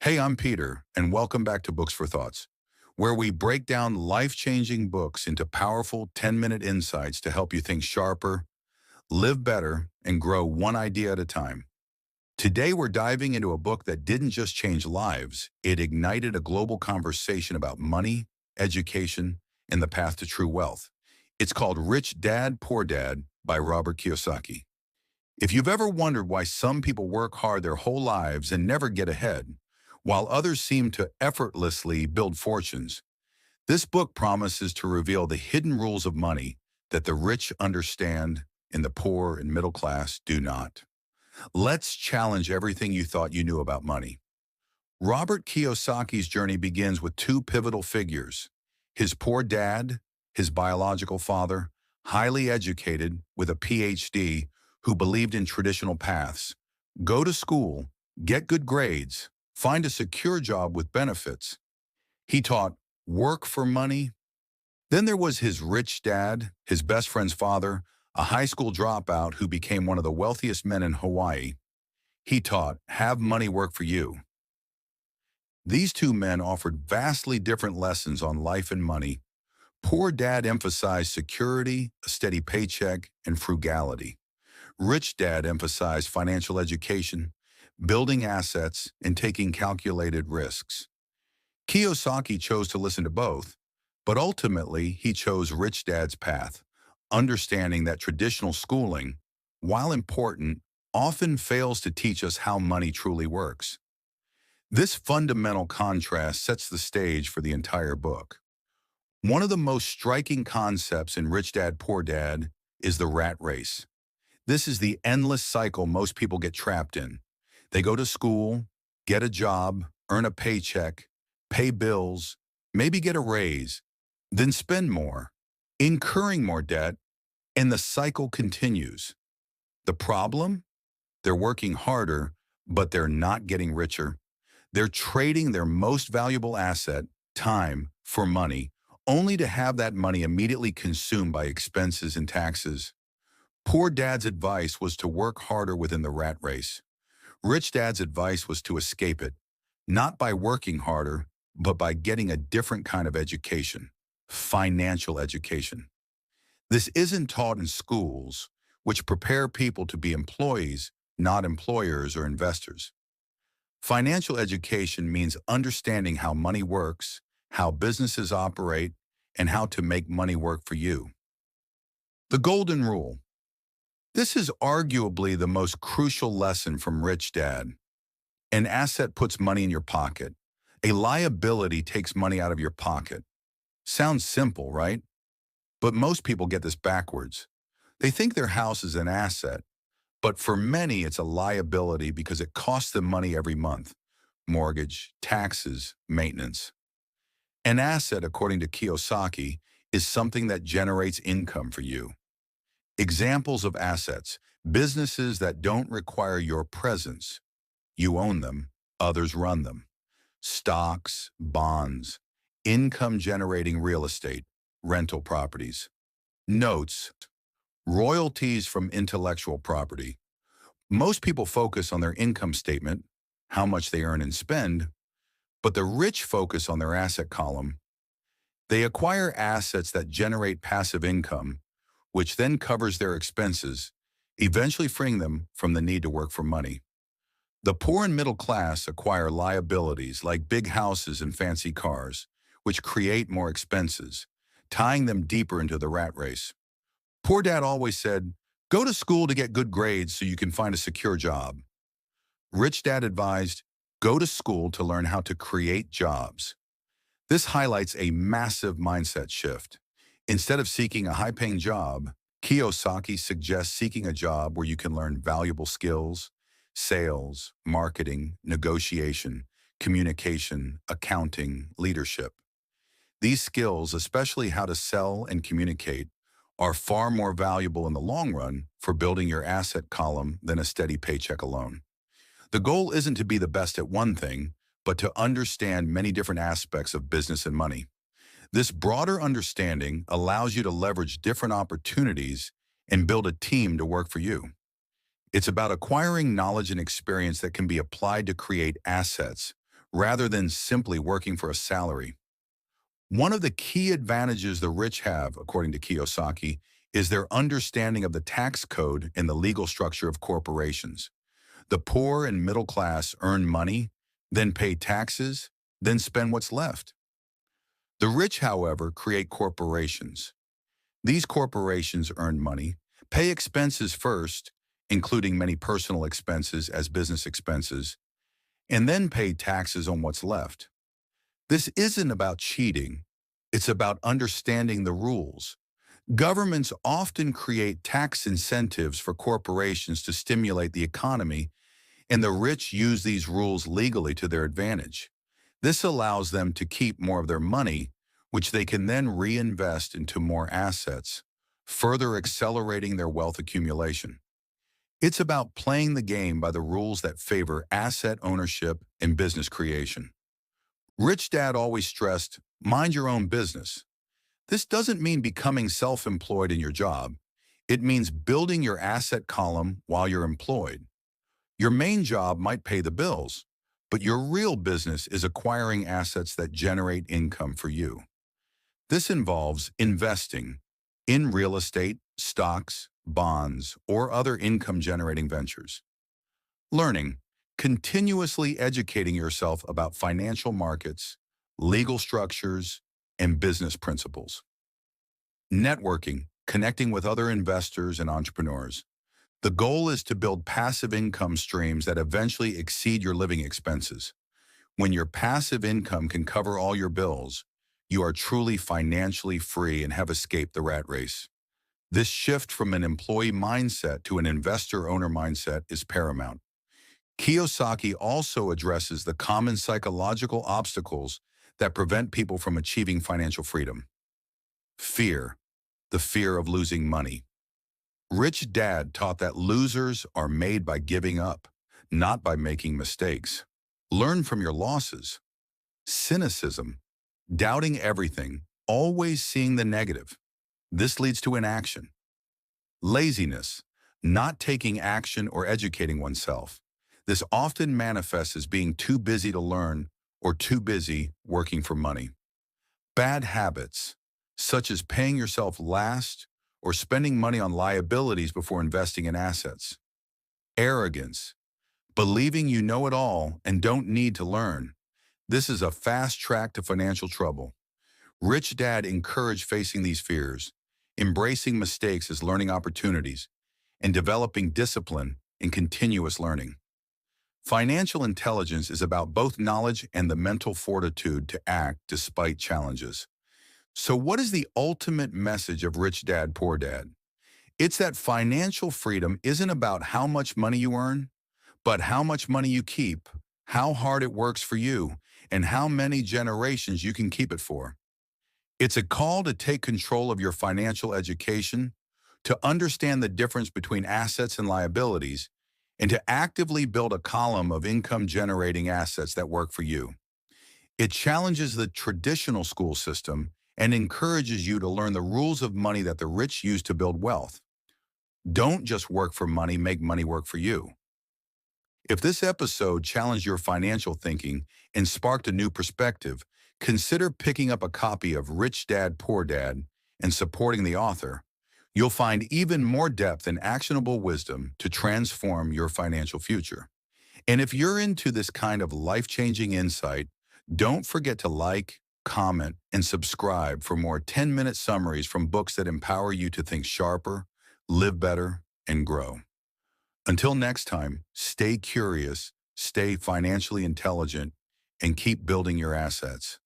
Hey, I'm Peter, and welcome back to Books for Thoughts, where we break down life-changing books into powerful 10-minute insights to help you think sharper, live better, and grow one idea at a time. Today, we're diving into a book that didn't just change lives, it ignited a global conversation about money, education, and the path to true wealth. It's called Rich Dad, Poor Dad by Robert Kiyosaki. If you've ever wondered why some people work hard their whole lives and never get ahead, while others seem to effortlessly build fortunes, this book promises to reveal the hidden rules of money that the rich understand and the poor and middle class do not. Let's challenge everything you thought you knew about money. Robert Kiyosaki's journey begins with two pivotal figures: his poor dad, his biological father, highly educated with a PhD, who believed in traditional paths. Go to school, get good grades, find a secure job with benefits. He taught work for money. Then there was his rich dad, his best friend's father, a high school dropout who became one of the wealthiest men in Hawaii. He taught have money work for you. These two men offered vastly different lessons on life and money. Poor dad emphasized security, a steady paycheck, and frugality. Rich dad emphasized financial education, building assets, and taking calculated risks. Kiyosaki chose to listen to both, but ultimately he chose Rich Dad's path, understanding that traditional schooling, while important, often fails to teach us how money truly works. This fundamental contrast sets the stage for the entire book. One of the most striking concepts in Rich Dad, Poor Dad is the rat race. This is the endless cycle most people get trapped in. They go to school, get a job, earn a paycheck, pay bills, maybe get a raise, then spend more, incurring more debt, and the cycle continues. The problem? They're working harder, but they're not getting richer. They're trading their most valuable asset, time, for money, only to have that money immediately consumed by expenses and taxes. Poor Dad's advice was to work harder within the rat race. Rich Dad's advice was to escape it, not by working harder, but by getting a different kind of education, financial education. This isn't taught in schools, which prepare people to be employees, not employers or investors. Financial education means understanding how money works, how businesses operate, and how to make money work for you. The Golden Rule. This is arguably the most crucial lesson from Rich Dad. An asset puts money in your pocket. A liability takes money out of your pocket. Sounds simple, right? But most people get this backwards. They think their house is an asset, but for many it's a liability because it costs them money every month: mortgage, taxes, maintenance. An asset, according to Kiyosaki, is something that generates income for you. Examples of assets: businesses that don't require your presence. You own them, others run them. Stocks, bonds, income-generating real estate, rental properties. Notes: royalties from intellectual property. Most people focus on their income statement, how much they earn and spend, but the rich focus on their asset column. They acquire assets that generate passive income, which then covers their expenses, eventually freeing them from the need to work for money. The poor and middle class acquire liabilities like big houses and fancy cars, which create more expenses, tying them deeper into the rat race. Poor Dad always said, go to school to get good grades so you can find a secure job. Rich Dad advised, go to school to learn how to create jobs. This highlights a massive mindset shift. Instead of seeking a high-paying job, Kiyosaki suggests seeking a job where you can learn valuable skills: sales, marketing, negotiation, communication, accounting, leadership. These skills, especially how to sell and communicate, are far more valuable in the long run for building your asset column than a steady paycheck alone. The goal isn't to be the best at one thing, but to understand many different aspects of business and money. This broader understanding allows you to leverage different opportunities and build a team to work for you. It's about acquiring knowledge and experience that can be applied to create assets rather than simply working for a salary. One of the key advantages the rich have, according to Kiyosaki, is their understanding of the tax code and the legal structure of corporations. The poor and middle class earn money, then pay taxes, then spend what's left. The rich, however, create corporations. These corporations earn money, pay expenses first, including many personal expenses as business expenses, and then pay taxes on what's left. This isn't about cheating. It's about understanding the rules. Governments often create tax incentives for corporations to stimulate the economy, and the rich use these rules legally to their advantage. This allows them to keep more of their money, which they can then reinvest into more assets, further accelerating their wealth accumulation. It's about playing the game by the rules that favor asset ownership and business creation. Rich Dad always stressed, mind your own business. This doesn't mean becoming self-employed in your job. It means building your asset column while you're employed. Your main job might pay the bills, but your real business is acquiring assets that generate income for you. This involves investing in real estate, stocks, bonds, or other income-generating ventures. Learning, continuously educating yourself about financial markets, legal structures, and business principles. Networking, connecting with other investors and entrepreneurs. The goal is to build passive income streams that eventually exceed your living expenses. When your passive income can cover all your bills, you are truly financially free and have escaped the rat race. This shift from an employee mindset to an investor-owner mindset is paramount. Kiyosaki also addresses the common psychological obstacles that prevent people from achieving financial freedom. Fear, the fear of losing money. Rich Dad taught that losers are made by giving up, not by making mistakes. Learn from your losses. Cynicism, doubting everything, always seeing the negative. This leads to inaction. Laziness, not taking action or educating oneself. This often manifests as being too busy to learn or too busy working for money. Bad habits, such as paying yourself last or spending money on liabilities before investing in assets. Arrogance, believing you know it all and don't need to learn. This is a fast track to financial trouble. Rich Dad encouraged facing these fears, embracing mistakes as learning opportunities, and developing discipline in continuous learning. Financial intelligence is about both knowledge and the mental fortitude to act despite challenges. So what is the ultimate message of Rich Dad, Poor Dad? It's that financial freedom isn't about how much money you earn, but how much money you keep, how hard it works for you, and how many generations you can keep it for. It's a call to take control of your financial education, to understand the difference between assets and liabilities, and to actively build a column of income-generating assets that work for you. It challenges the traditional school system and encourages you to learn the rules of money that the rich use to build wealth. Don't just work for money, make money work for you. If this episode challenged your financial thinking and sparked a new perspective, consider picking up a copy of Rich Dad, Poor Dad and supporting the author. You'll find even more depth and actionable wisdom to transform your financial future. And if you're into this kind of life-changing insight, don't forget to like, comment, and subscribe for more 10-minute summaries from books that empower you to think sharper, live better, and grow. Until next time, stay curious, stay financially intelligent, and keep building your assets.